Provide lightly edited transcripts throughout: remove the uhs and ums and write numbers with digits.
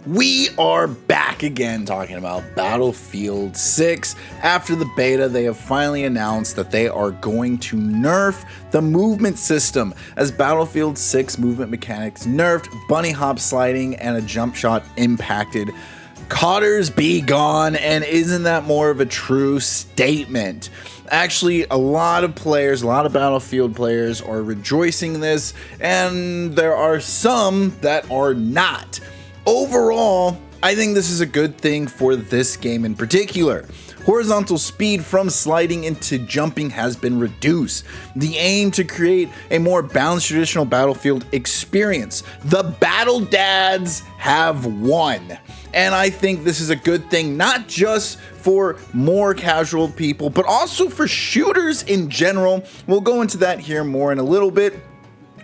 We are back again talking about Battlefield 6. After the beta, they have finally announced that they are going to nerf the movement system, as Battlefield 6 movement mechanics nerfed, bunny hop sliding, and a jump shot impacted. Cotters be gone, and isn't that more of a true statement? Actually, a lot of Battlefield players are rejoicing in this, and there are some that are not. Overall, I think this is a good thing for this game in particular. Horizontal speed from sliding into jumping has been reduced. The aim to create a more balanced traditional Battlefield experience. The Battle Dads have won. And I think this is a good thing, not just for more casual people, but also for shooters in general. We'll go into that here more in a little bit.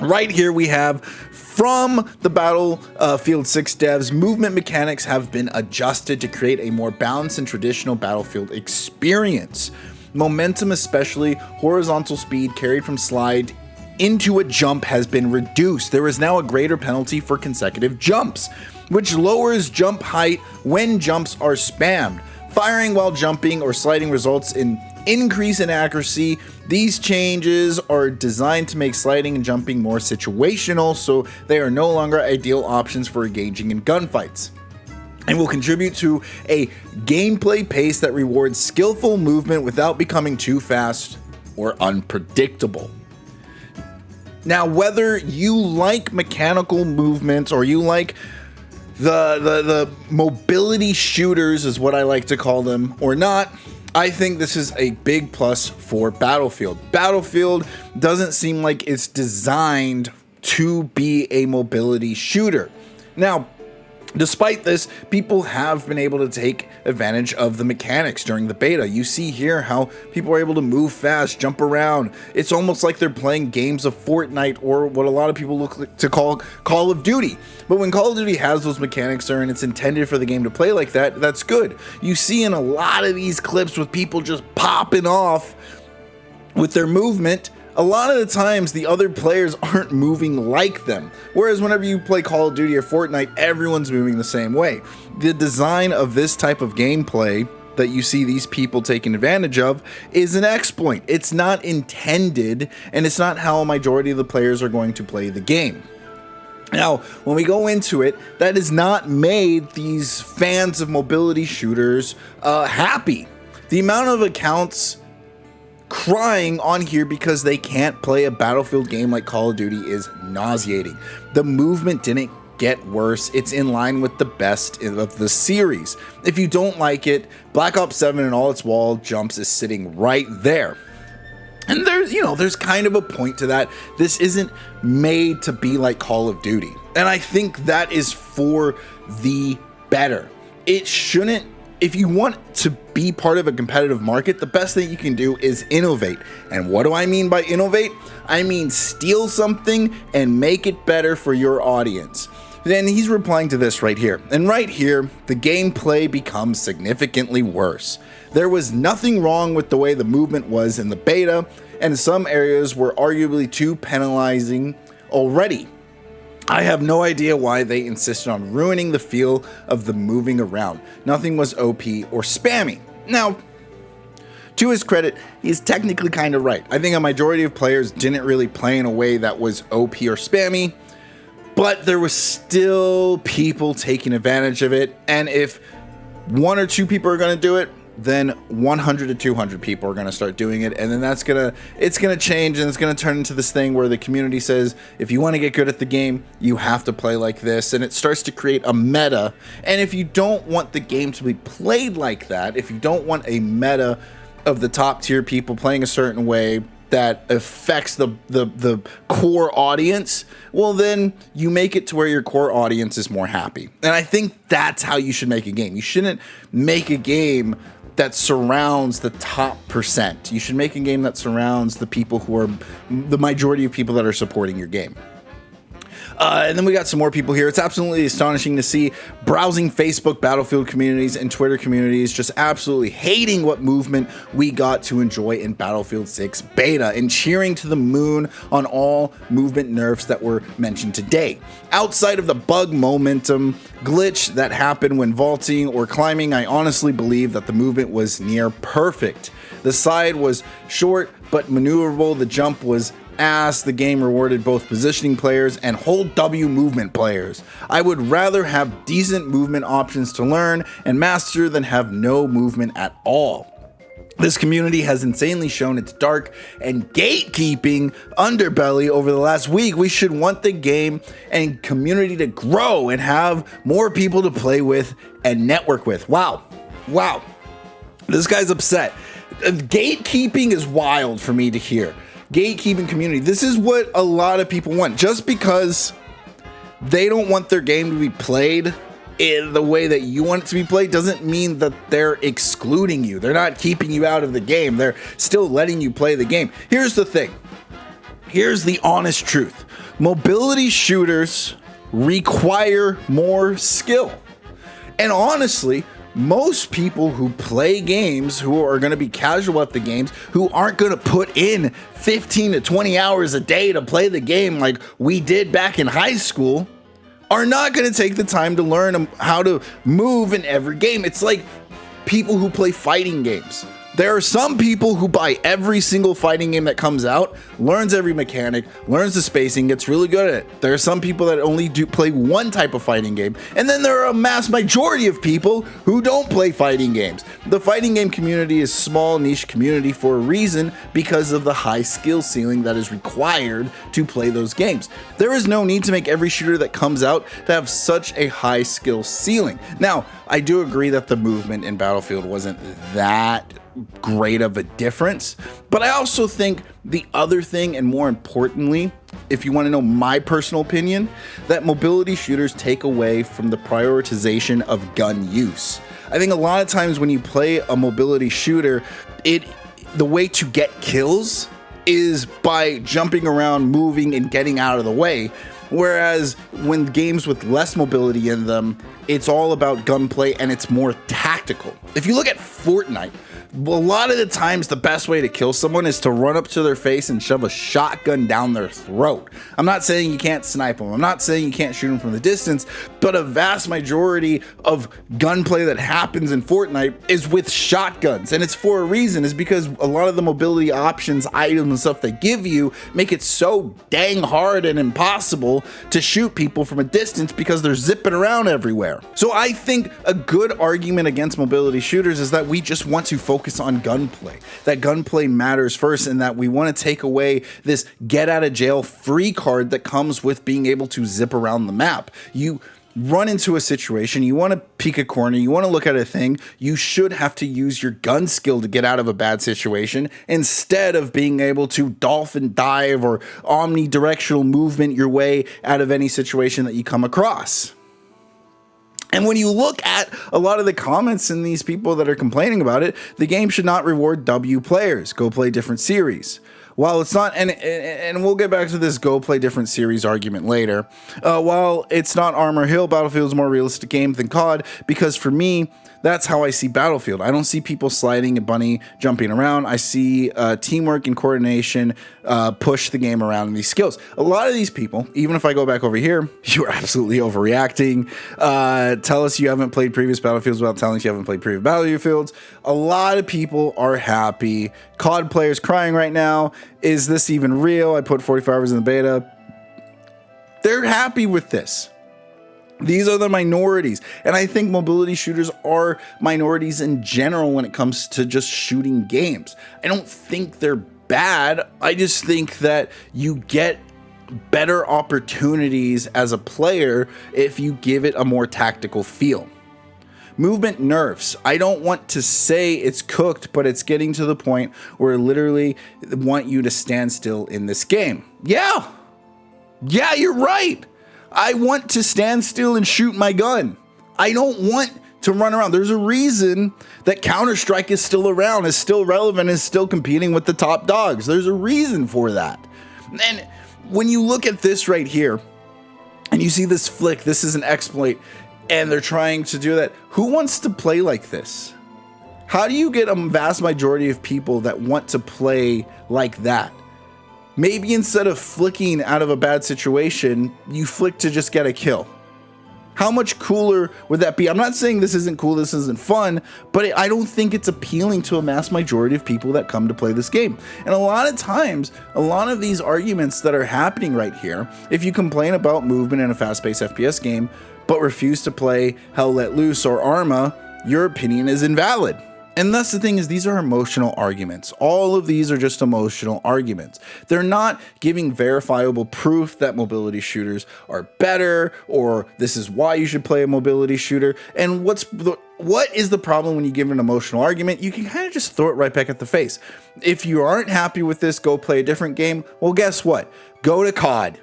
Right here we have from the Battlefield 6 devs, movement mechanics have been adjusted to create a more balanced and traditional Battlefield experience. Momentum, especially horizontal speed carried from slide into a jump, has been reduced. There is now a greater penalty for consecutive jumps, which lowers jump height when jumps are spammed. Firing while jumping or sliding results in increase in accuracy. These changes are designed to make sliding and jumping more situational, so they are no longer ideal options for engaging in gunfights, and will contribute to a gameplay pace that rewards skillful movement without becoming too fast or unpredictable. Now, whether you like mechanical movements or you like the mobility shooters, is what I like to call them, or not, I think this is a big plus for Battlefield. Battlefield doesn't seem like it's designed to be a mobility shooter. Now, despite this, people have been able to take advantage of the mechanics during the beta. You see here how people are able to move fast, jump around. It's almost like they're playing games of Fortnite, or what a lot of people look to call Call of Duty. But when Call of Duty has those mechanics there and it's intended for the game to play like that, that's good. You see in a lot of these clips with people just popping off with their movement, a lot of the times the other players aren't moving like them. Whereas whenever you play Call of Duty or Fortnite, everyone's moving the same way. The design of this type of gameplay that you see these people taking advantage of is an exploit. It's not intended, and it's not how a majority of the players are going to play the game. Now, when we go into it, that has not made these fans of mobility shooters happy. The amount of accounts crying on here because they can't play a Battlefield game like Call of Duty is nauseating. The movement didn't get worse. It's in line with the best of the series. If you don't like it, Black Ops 7 and all its wall jumps is sitting right there. And there's kind of a point to that. This isn't made to be like Call of Duty. And I think that is for the better. It shouldn't. If you want to be part of a competitive market, the best thing you can do is innovate. And what do I mean by innovate? I mean steal something and make it better for your audience. Then he's replying to this right here. And right here, the gameplay becomes significantly worse. There was nothing wrong with the way the movement was in the beta, and some areas were arguably too penalizing already. I have no idea why they insisted on ruining the feel of the moving around. Nothing was OP or spammy. Now, to his credit, he's technically kind of right. I think a majority of players didn't really play in a way that was OP or spammy, but there was still people taking advantage of it. And if one or two people are going to do it, then 100 to 200 people are going to start doing it, and then it's going to change, and it's going to turn into this thing where the community says, if you want to get good at the game, you have to play like this, and it starts to create a meta. And if you don't want the game to be played like that, if you don't want a meta of the top tier people playing a certain way that affects the core audience, well, then you make it to where your core audience is more happy. And I think that's how you should make a game. You shouldn't make a game that surrounds the top percent. You should make a game that surrounds the people who are the majority of people that are supporting your game. And then we got some more people here. It's absolutely astonishing to see browsing Facebook Battlefield communities and Twitter communities just absolutely hating what movement we got to enjoy in Battlefield 6 beta and cheering to the moon on all movement nerfs that were mentioned today. Outside of the bug momentum glitch that happened when vaulting or climbing, I honestly believe that the movement was near perfect. The side was short but maneuverable, the jump was ass, the game rewarded both positioning players and hold W movement players. I would rather have decent movement options to learn and master than have no movement at all. This community has insanely shown its dark and gatekeeping underbelly over the last week. We should want the game and community to grow and have more people to play with and network with. Wow. This guy's upset. Gatekeeping is wild for me to hear. Gatekeeping community. This is what a lot of people want. Just because they don't want their game to be played in the way that you want it to be played doesn't mean that they're excluding you. They're not keeping you out of the game. They're still letting you play the game. Here's the thing. Here's the honest truth. Mobility shooters require more skill. And honestly, most people who play games, who are going to be casual at the games, who aren't going to put in 15 to 20 hours a day to play the game like we did back in high school, are not going to take the time to learn how to move in every game. It's like people who play fighting games. There are some people who buy every single fighting game that comes out, learns every mechanic, learns the spacing, gets really good at it. There are some people that only do play one type of fighting game, and then there are a mass majority of people who don't play fighting games. The fighting game community is a small niche community for a reason, because of the high skill ceiling that is required to play those games. There is no need to make every shooter that comes out to have such a high skill ceiling. Now, I do agree that the movement in Battlefield wasn't that great of a difference, but I also think the other thing, and more importantly, if you want to know my personal opinion, that mobility shooters take away from the prioritization of gun use. I think a lot of times when you play a mobility shooter, the way to get kills is by jumping around, moving, and getting out of the way. Whereas when games with less mobility in them, it's all about gunplay and it's more tactical. If you look at Fortnite, a lot of the times the best way to kill someone is to run up to their face and shove a shotgun down their throat. I'm not saying you can't snipe them. I'm not saying you can't shoot them from the distance, but a vast majority of gunplay that happens in Fortnite is with shotguns. And it's for a reason, is because a lot of the mobility options, items, and stuff they give you make it so dang hard and impossible to shoot people from a distance because they're zipping around everywhere. So I think a good argument against mobility shooters is that we just want to focus on gunplay, that gunplay matters first, and that we want to take away this get out of jail free card that comes with being able to zip around the map. You run into a situation, you want to peek a corner, you want to look at a thing, you should have to use your gun skill to get out of a bad situation instead of being able to dolphin dive or omnidirectional movement your way out of any situation that you come across. And when you look at a lot of the comments in these people that are complaining about it, the game should not reward W players. Go play different series. While it's not, and we'll get back to this go play different series argument later. While it's not Armor Hill, Battlefield is a more realistic game than COD, because for me, that's how I see Battlefield. I don't see people sliding and bunny jumping around. I see teamwork and coordination push the game around in these skills. A lot of these people, even if I go back over here, you're absolutely overreacting. Tell us you haven't played previous Battlefields without telling us you haven't played previous Battlefields. A lot of people are happy. COD players crying right now. Is this even real? I put 45 hours in the beta. They're happy with this. These are the minorities. And I think mobility shooters are minorities in general when it comes to just shooting games. I don't think they're bad. I just think that you get better opportunities as a player if you give it a more tactical feel. Movement nerfs. I don't want to say it's cooked, but it's getting to the point where I literally want you to stand still in this game. Yeah, you're right. I want to stand still and shoot my gun. I don't want to run around. There's a reason that Counter-Strike is still around, is still relevant, is still competing with the top dogs. There's a reason for that. And when you look at this right here, and you see this flick, this is an exploit, and they're trying to do that. Who wants to play like this? How do you get a vast majority of people that want to play like that? Maybe instead of flicking out of a bad situation, you flick to just get a kill. How much cooler would that be? I'm not saying this isn't cool, this isn't fun, but I don't think it's appealing to a mass majority of people that come to play this game. And a lot of times, a lot of these arguments that are happening right here, if you complain about movement in a fast-paced FPS game, but refuse to play Hell Let Loose or Arma, your opinion is invalid. And that's the thing, is these are emotional arguments. All of these are just emotional arguments. They're not giving verifiable proof that mobility shooters are better, or this is why you should play a mobility shooter. And what is the problem when you give an emotional argument? You can kind of just throw it right back at the face. If you aren't happy with this, go play a different game. Well, guess what? Go to COD.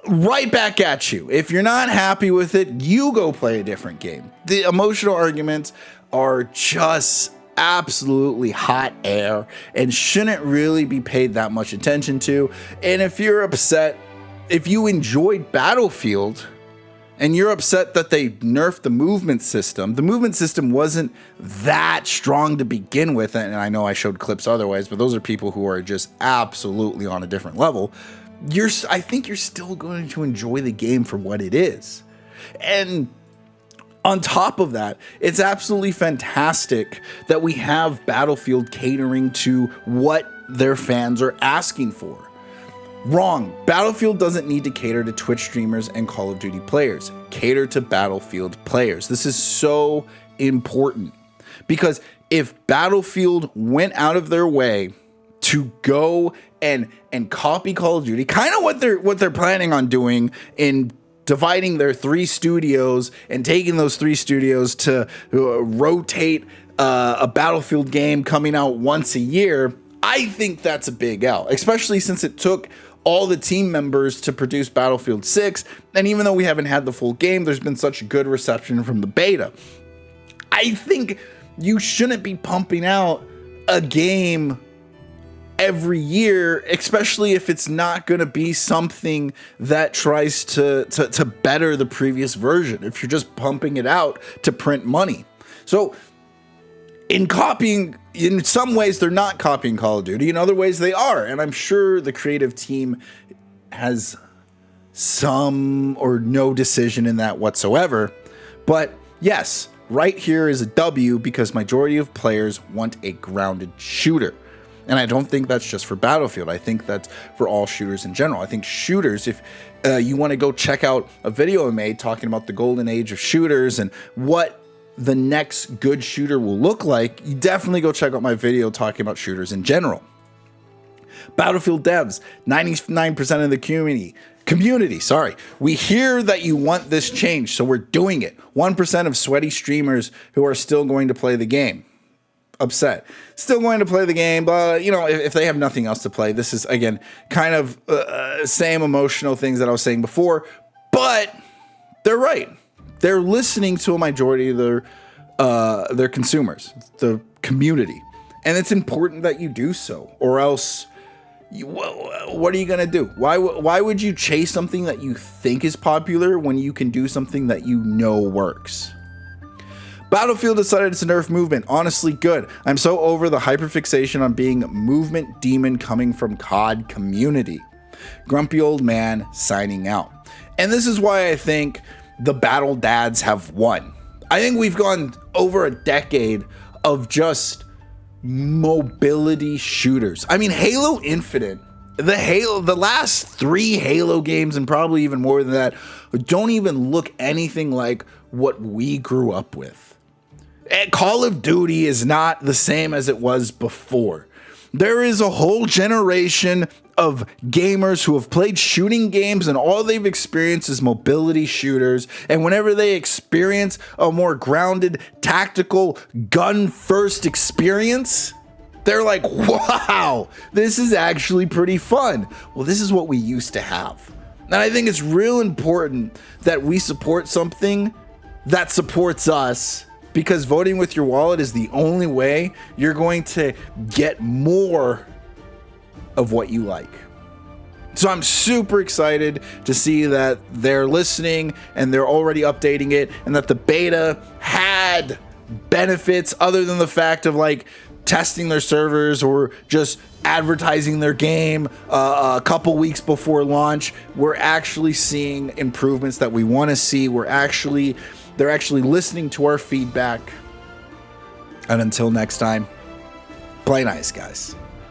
Right back at you. If you're not happy with it, you go play a different game. The emotional arguments are just absolutely hot air and shouldn't really be paid that much attention to. And if you're upset, if you enjoyed Battlefield and you're upset that they nerfed the movement system wasn't that strong to begin with. And I know I showed clips otherwise, but those are people who are just absolutely on a different level. I think you're still going to enjoy the game for what it is. And on top of that, it's absolutely fantastic that we have Battlefield catering to what their fans are asking for. Wrong. Battlefield doesn't need to cater to Twitch streamers and Call of Duty players. Cater to Battlefield players. This is so important, because if Battlefield went out of their way to go and copy Call of Duty, kind of what they're planning on doing in dividing their 3 studios and taking those 3 studios to rotate a Battlefield game coming out once a year, I think that's a big L, especially since it took all the team members to produce Battlefield 6. And even though we haven't had the full game, there's been such good reception from the beta. I think you shouldn't be pumping out a game every year, especially if it's not going to be something that tries to better the previous version, if you're just pumping it out to print money. So in some ways they're not copying Call of Duty, in other ways they are, and I'm sure the creative team has some or no decision in that whatsoever. But yes, right here is a W, because majority of players want a grounded shooter. And I don't think that's just for Battlefield. I think that's for all shooters in general. I think shooters, if you want to go check out a video I made talking about the golden age of shooters and what the next good shooter will look like, you definitely go check out my video talking about shooters in general. Battlefield devs, 99% of the community, sorry. We hear that you want this change, so we're doing it. 1% of sweaty streamers who are still going to play the game. Upset. Still going to play the game, but you know, if they have nothing else to play, this is again kind of same emotional things that I was saying before, but they're right. They're listening to a majority of their consumers, the community, and it's important that you do so, or else what are you gonna do? Why would you chase something that you think is popular when you can do something that you know works? Battlefield decided to nerf movement. Honestly, good. I'm so over the hyperfixation on being movement demon coming from COD community. Grumpy old man signing out. And this is why I think the battle dads have won. I think we've gone over a decade of just mobility shooters. I mean, Halo Infinite, the last 3 Halo games, and probably even more than that, don't even look anything like what we grew up with. Call of Duty is not the same as it was before. There is a whole generation of gamers who have played shooting games, and all they've experienced is mobility shooters. And whenever they experience a more grounded, tactical, gun-first experience, they're like, wow, this is actually pretty fun. Well, this is what we used to have. And I think it's real important that we support something that supports us, because voting with your wallet is the only way you're going to get more of what you like. So I'm super excited to see that they're listening and they're already updating it, and that the beta had benefits other than the fact of like testing their servers or just advertising their game a couple weeks before launch. We're actually seeing improvements that we want to see. They're actually listening to our feedback. And until next time, play nice, guys.